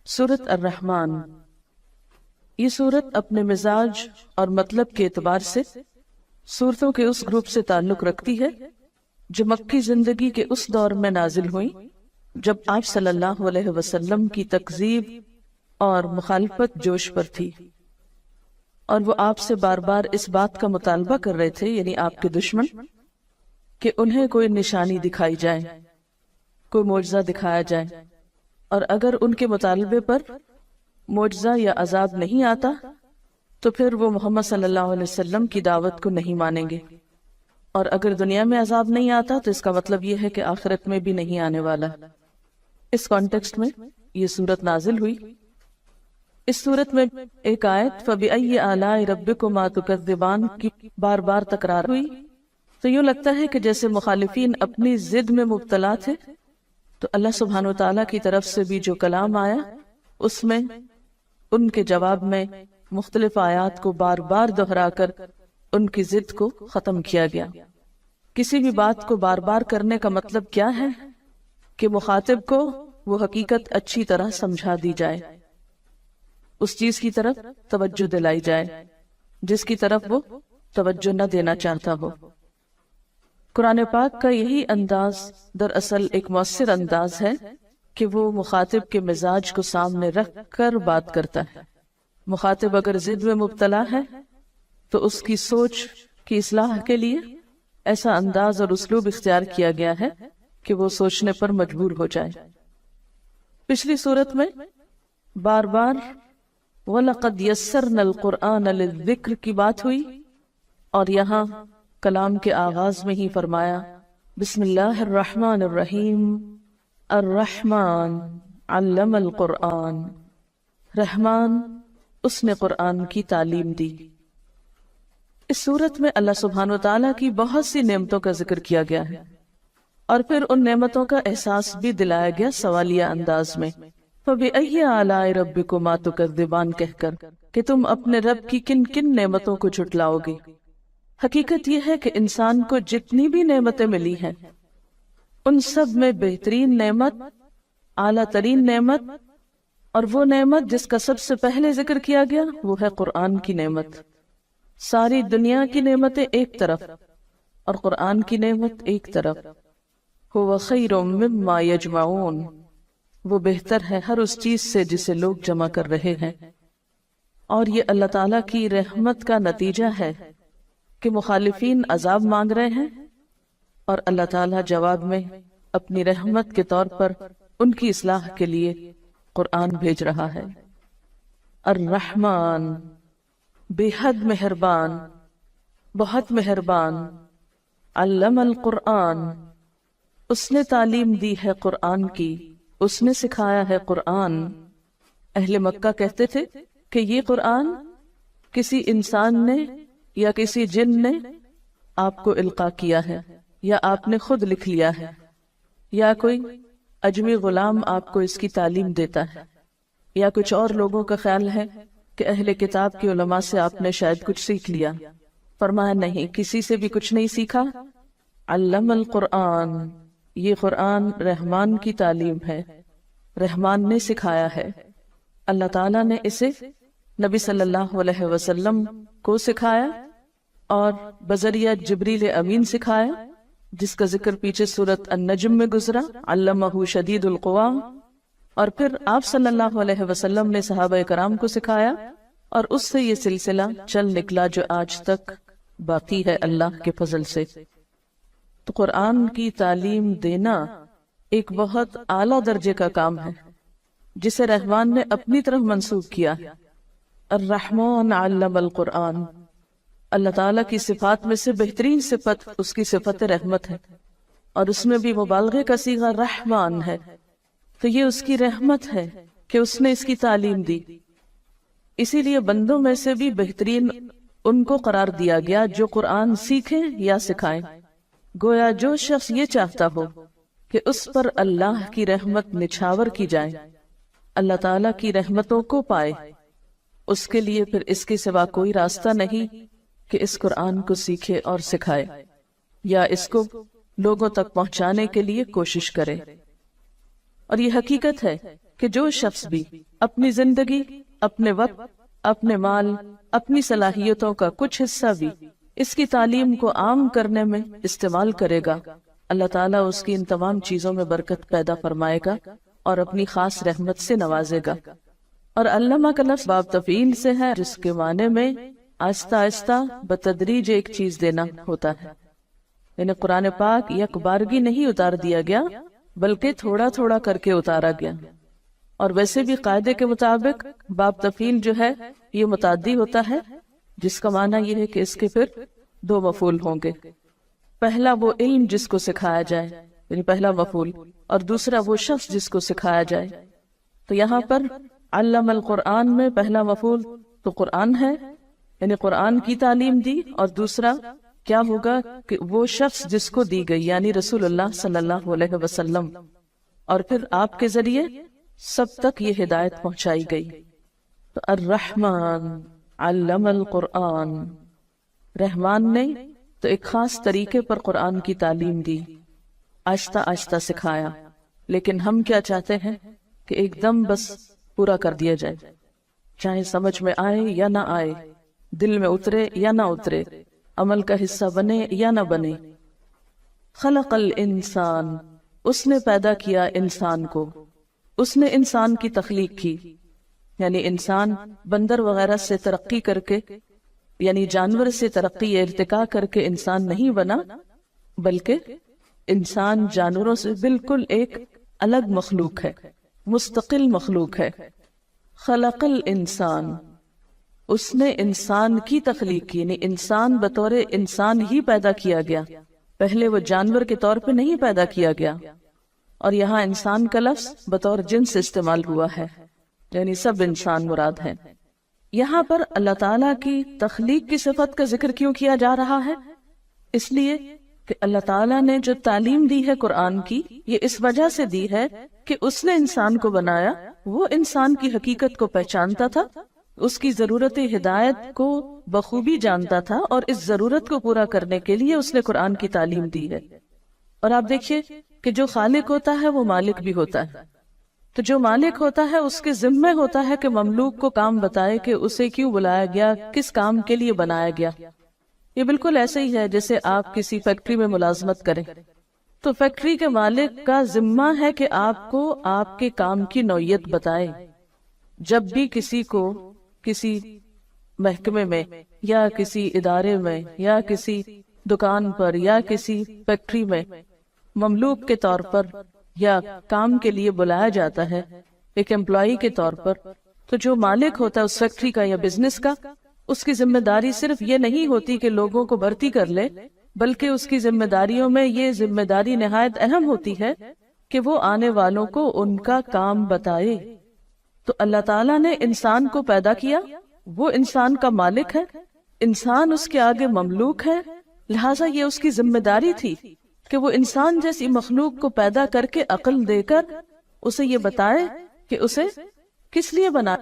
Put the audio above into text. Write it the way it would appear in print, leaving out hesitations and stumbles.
سورۃ الرحمن، یہ سورت اپنے مزاج اور مطلب کے اعتبار سے سورتوں کے اس گروپ سے تعلق رکھتی ہے جو مکی زندگی کے اس دور میں نازل ہوئی جب آپ صلی اللہ علیہ وسلم کی تکذیب اور مخالفت جوش پر تھی، اور وہ آپ سے بار بار اس بات کا مطالبہ کر رہے تھے، یعنی آپ کے دشمن، کہ انہیں کوئی نشانی دکھائی جائے، کوئی معجزہ دکھایا جائے، اور اگر ان کے مطالبے پر معجزہ یا عذاب نہیں آتا تو پھر وہ محمد صلی اللہ علیہ وسلم کی دعوت کو نہیں مانیں گے، اور اگر دنیا میں عذاب نہیں آتا تو اس کا مطلب یہ ہے کہ آخرت میں بھی نہیں آنے والا۔ اس کانٹیکسٹ میں یہ سورت نازل ہوئی۔ اس سورت میں ایک آیت فَبِأَيِّ آلَاءِ رَبِّكُمَا تُكَذِّبَانِ کی بار بار تکرار ہوئی، تو یوں لگتا ہے کہ جیسے مخالفین اپنی ضد میں مبتلا تھے، تو اللہ سبحانہ وتعالیٰ کی طرف سے بھی جو کلام آیا اس میں ان کے جواب میں مختلف آیات کو بار بار دہرا کر ان کی ضد کو ختم کیا گیا۔ کسی بھی بات کو بار بار کرنے کا مطلب کیا ہے کہ مخاطب کو وہ حقیقت اچھی طرح سمجھا دی جائے، اس چیز کی طرف توجہ دلائی جائے جس کی طرف وہ توجہ نہ دینا چاہتا ہو۔ قرآن پاک کا یہی انداز دراصل ایک مؤثر انداز ہے کہ وہ مخاطب کے مزاج کو سامنے رکھ کر بات کرتا ہے۔ مخاطب اگر ضد میں مبتلا ہے تو اس کی سوچ کی اصلاح کے لیے ایسا انداز اور اسلوب اختیار کیا گیا ہے کہ وہ سوچنے پر مجبور ہو جائے۔ پچھلی صورت میں بار بار وَلَقَدْ يَسَّرْنَا الْقُرْآنَ لِلذِّكْرِ کی بات ہوئی، اور یہاں کلام کے آغاز میں ہی فرمایا بسم اللہ الرحمن الرحیم الرحمن علم القرآن، رحمان اس نے قرآن کی تعلیم دی۔ اس صورت میں اللہ سبحانہ وتعالیٰ کی بہت سی نعمتوں کا ذکر کیا گیا ہے، اور پھر ان نعمتوں کا احساس بھی دلایا گیا سوالیہ انداز میں فَبِأَيِّ آلَاءِ رَبِّكُمَا تُكَذِّبَانِ کہہ کر کہ تم اپنے رب کی کن کن نعمتوں کو جھٹلاؤ گے۔ حقیقت یہ ہے کہ انسان کو جتنی بھی نعمتیں ملی ہیں ان سب میں بہترین نعمت، اعلیٰ ترین نعمت، اور وہ نعمت جس کا سب سے پہلے ذکر کیا گیا وہ ہے قرآن کی نعمت۔ ساری دنیا کی نعمتیں ایک طرف اور قرآن کی نعمت ایک طرف۔ هو خیر مما یجمعون، وہ بہتر ہے ہر اس چیز سے جسے لوگ جمع کر رہے ہیں۔ اور یہ اللہ تعالیٰ کی رحمت کا نتیجہ ہے کہ مخالفین عذاب مانگ رہے ہیں اور اللہ تعالیٰ جواب میں اپنی رحمت کے طور پر ان کی اصلاح کے لیے قرآن بھیج رہا ہے۔ الرحمن، بے حد مہربان، بہت مہربان، علم القرآن، اس نے تعلیم دی ہے قرآن کی، اس نے سکھایا ہے قرآن۔ اہل مکہ کہتے تھے کہ یہ قرآن کسی انسان نے یا کسی جن نے آپ کو القاء کیا ہے، یا آپ نے خود لکھ لیا ہے، یا کوئی اجمی غلام آپ کو اس کی تعلیم دیتا ہے، یا کچھ اور لوگوں کا خیال ہے کہ اہل کتاب کے علماء سے آپ نے شاید کچھ سیکھ لیا۔ فرمایا نہیں، کسی سے بھی کچھ نہیں سیکھا۔ علم القرآن، یہ قرآن رحمان کی تعلیم ہے، رحمان نے سکھایا ہے۔ اللہ تعالیٰ نے اسے نبی صلی اللہ علیہ وسلم کو سکھایا اور بذریعہ جبریل امین سکھایا، جس کا ذکر پیچھے سورۃ النجم میں گزرا، علمہ شدید القوا۔ اور پھر آپ صلی اللہ علیہ وسلم نے صحابہ کرام کو سکھایا، اور اس سے یہ سلسلہ چل نکلا جو آج تک باقی ہے اللہ کے فضل سے۔ تو قرآن کی تعلیم دینا ایک بہت اعلیٰ درجے کا کام ہے جسے رحمان نے اپنی طرف منسوب کیا۔ الرحمن علم القرآن، اللہ تعالیٰ کی صفات میں سے بہترین صفت اس کی صفت رحمت ہے، اور اس میں بھی مبالغے کا صیغہ رحمان ہے، تو یہ اس کی رحمت ہے کہ اس نے اس کی تعلیم دی۔ اسی لیے بندوں میں سے بھی بہترین ان کو قرار دیا گیا جو قرآن سیکھیں یا سکھائیں۔ گویا جو شخص یہ چاہتا ہو کہ اس پر اللہ کی رحمت نچھاور کی جائے، اللہ تعالیٰ کی رحمتوں کو پائے، اس کے لیے پھر اس کے سوا کوئی راستہ نہیں کہ اس قرآن کو سیکھے اور سکھائے، یا اس کو لوگوں تک پہنچانے کے لیے کوشش کرے۔ اور یہ حقیقت ہے کہ جو شخص بھی اپنی زندگی، اپنے وقت، اپنے مال، اپنی صلاحیتوں کا کچھ حصہ بھی اس کی تعلیم کو عام کرنے میں استعمال کرے گا، اللہ تعالیٰ اس کی ان تمام چیزوں میں برکت پیدا فرمائے گا اور اپنی خاص رحمت سے نوازے گا۔ اور علامہ کا لفظ باب تفعیل سے ہے، جس کے معنی میں آہستہ آہستہ بتدریج ایک چیز دینا ہوتا ہے، یعنی قرآن پاک یک بارگی نہیں اتار دیا گیا بلکہ تھوڑا تھوڑا کر کے اتارا گیا۔ اور ویسے بھی قاعدے کے مطابق باب تفعیل جو ہے یہ متعدی ہوتا ہے، جس کا معنی یہ ہے کہ اس کے پھر دو مفعول ہوں گے۔ پہلا وہ علم جس کو سکھایا جائے، یعنی پہلا مفعول، اور دوسرا وہ شخص جس کو سکھایا جائے۔ تو یہاں پر علم القرآن میں پہلا مفعول تو قرآن ہے، یعنی قرآن کی تعلیم دی، اور دوسرا کیا ہوگا کہ وہ شخص جس کو دی گئی، یعنی رسول اللہ صلی اللہ علیہ وسلم، اور پھر آپ کے ذریعے سب تک یہ ہدایت پہنچائی گئی۔ تو الرحمن علم القرآن، رحمان نے تو ایک خاص طریقے پر قرآن کی تعلیم دی، آہستہ آہستہ سکھایا، لیکن ہم کیا چاہتے ہیں کہ ایک دم بس پورا کر دیا جائے، چاہے سمجھ میں آئے یا نہ آئے، دل میں اترے یا نہ اترے، عمل کا حصہ بنے یا نہ بنے۔ خلق الانسان، اس نے پیدا کیا انسان کو، اس نے انسان کی تخلیق کی، یعنی انسان بندر وغیرہ سے ترقی کر کے، یعنی جانور سے ترقی ارتقا کر کے انسان نہیں بنا، بلکہ انسان جانوروں سے بالکل ایک الگ مخلوق ہے، مستقل مخلوق ہے۔ خلق الانسان، اس نے انسان کی تخلیق کی، یعنی انسان بطور انسان ہی پیدا کیا گیا، پہلے وہ جانور کے طور پہ نہیں پیدا کیا گیا۔ اور یہاں انسان کا لفظ بطور جنس استعمال ہوا ہے، یعنی سب انسان مراد ہے۔ یہاں پر اللہ تعالیٰ کی تخلیق کی صفت کا ذکر کیوں کیا جا رہا ہے؟ اس لیے کہ اللہ تعالیٰ نے جو تعلیم دی ہے قرآن کی، یہ اس وجہ سے دی ہے کہ اس نے انسان کو بنایا، وہ انسان کی حقیقت کو پہچانتا تھا، اس کی ضرورت ہدایت کو بخوبی جانتا تھا، اور اس ضرورت کو پورا کرنے کے لیے اس نے قرآن کی تعلیم دی ہے۔ اور آپ دیکھیے کہ جو خالق ہوتا ہے وہ مالک بھی ہوتا ہے، تو جو مالک ہوتا ہے اس کے ذمہ ہوتا ہے کہ مملوک کو کام بتائے کہ اسے کیوں بلایا گیا، کس کام کے لیے بنایا گیا۔ یہ بالکل ایسے ہی ہے جیسے آپ کسی فیکٹری میں ملازمت کریں، تو فیکٹری کے مالک کا ذمہ ہے کہ آپ کو آپ کے کام کی نوعیت بتائے۔ جب بھی کسی کو کسی محکمے میں یا کسی ادارے میں یا کسی دکان پر یا کسی فیکٹری میں مملوک کے طور پر یا کام کے لیے بلایا جاتا ہے، ایک امپلائی کے طور پر، تو جو مالک ہوتا ہے اس فیکٹری کا یا بزنس کا، اس کی ذمہ داری صرف یہ نہیں ہوتی کہ لوگوں کو بھرتی کر لے، بلکہ اس کی ذمہ داریوں میں یہ ذمہ داری نہایت اہم ہوتی ہے کہ وہ آنے والوں کو ان کا کام بتائے۔ تو اللہ تعالیٰ نے انسان کو پیدا کیا، وہ انسان کا مالک ہے، انسان اس کے آگے مملوک ہے، لہٰذا یہ اس کی ذمہ داری تھی کہ وہ انسان جیسی مخلوق کو پیدا کر کے عقل دے کر اسے یہ بتائے کہ اسے کس لیے بنایا۔